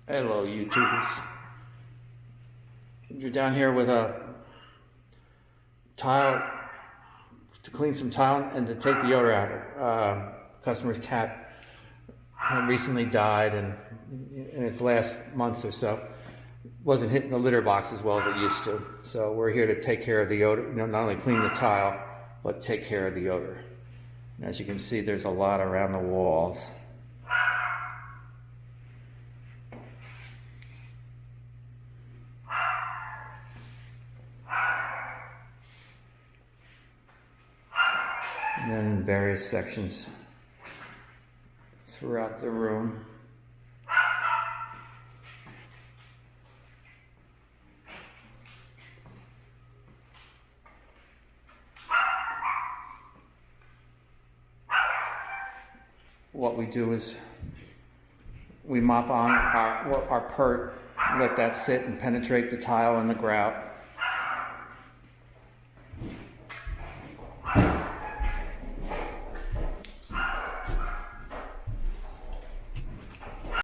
Hello, YouTubers. You're down here with a tile to clean some tile and to take the odor out. Customer's cat recently died, and in its last months or so, wasn't hitting the litter box as well as it used to. So we're here to take care of the odor, not only clean the tile, but take care of the odor. And as you can see, there's a lot around the walls. And then in various sections throughout the room. What we do is we mop on our pert, let that sit and penetrate the tile and the grout.